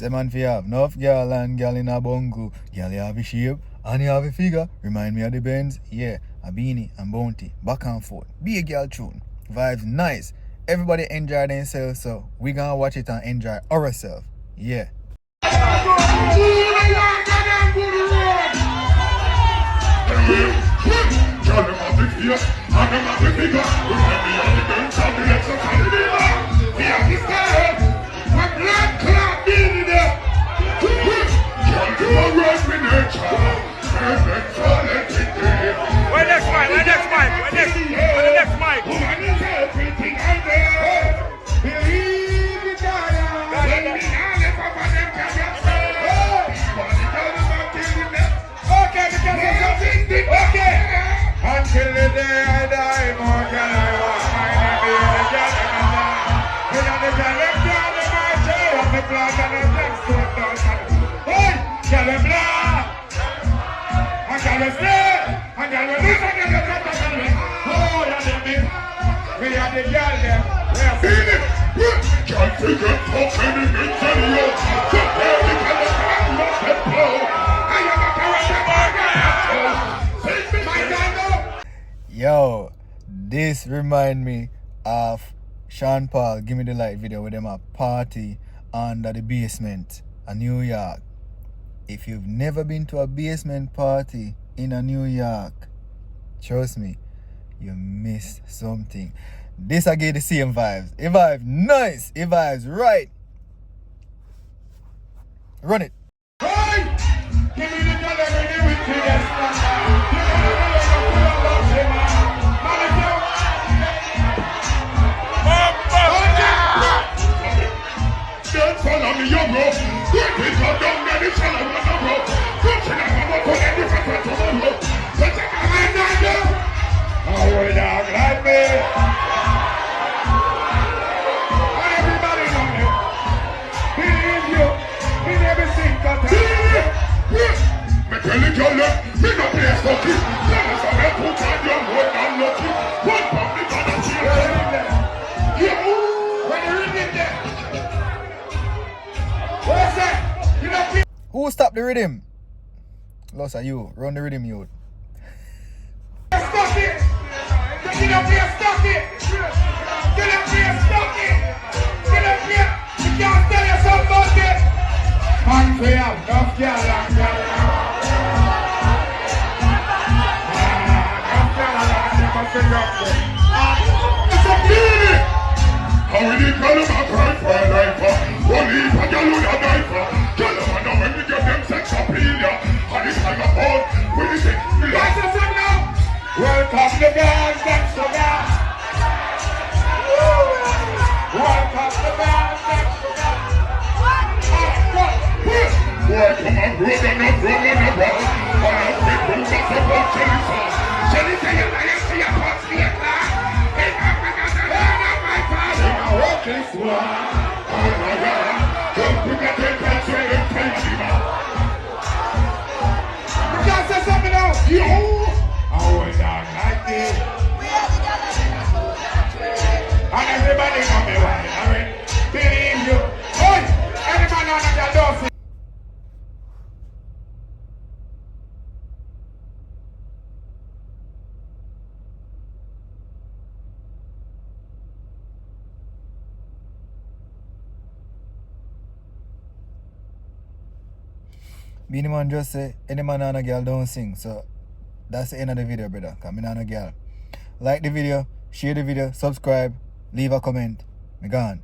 Say man fi have enough girl and girl in a bungle. Girl you have a shape and you have a figure. Remind me of the Benz. Yeah, a Beenie and Bounty. Back and forth. Be a girl tune. Vibes nice. Everybody enjoy themselves, so we gonna watch it and enjoy ourselves. Yeah. Where next mic? Where next mic? Where next mic? Okay. Until the day I die, more can I walk. My name is the Gyalist. You know the Gyalist down in my chair, and the blood and the black stone down. Hey, Gyalist blood. And Gyalist blood. And Gyalist blood. And Gyalist blood. Oh, you're the big. We are the Gyalist. We are Beenie. Can't figure out any things in you. So there we can look at blow. I am a character burger. Yo, this remind me of Sean Paul Give Me the Light video with them a party under the basement in New York. If you've never been to a basement party in a New York, trust me, you missed something. This I get the same vibes. It vibes nice. It vibes right. Run it. Hey! Give me the delivery with the follow me, young bro. Good people don't get it, shall I want to go? Good shall I want to go? Get it, I want to go. But I can't not go. Oh, we dog like me. And everybody know me. Believe you. We never sing that time. Me tell you, girl, me no play stocky. Promise I will put on your road and lucky. One pound is on the cheer. Yeah, when you read it there. What's that? You know, Who stopped the rhythm? Lost are you. Run the rhythm, you. Stop it! Get up here, stop it! Get up here, stop it! Get up here! You can't tell yourself about it! Man, we have enough girl and girl. It's a Beenie! How will you call him a cry for a life? Only if a girl with a knife. Tell them I know when we get them sex appeal. And it's like a phone. When you say, guys, what's up now? Welcome the girls, that's the girl. Welcome the girls, that's the girl. Welcome and road and a road and a road. And a big room that's about jelly sauce. Jelly say you like see a pot me a class. Hey, I'm my father. I'm walking slow. Oh my God. Don't forget to touch your intention. You can't say something else. Yo. Oh, it's not like this. And everybody know me why. I mean, believe you. Hey, any man on the door. Beenie Man just say, any man and a girl don't sing. So that's the end of the video, brother. Because I'm not a girl. Like the video, share the video, subscribe, leave a comment. Me gone.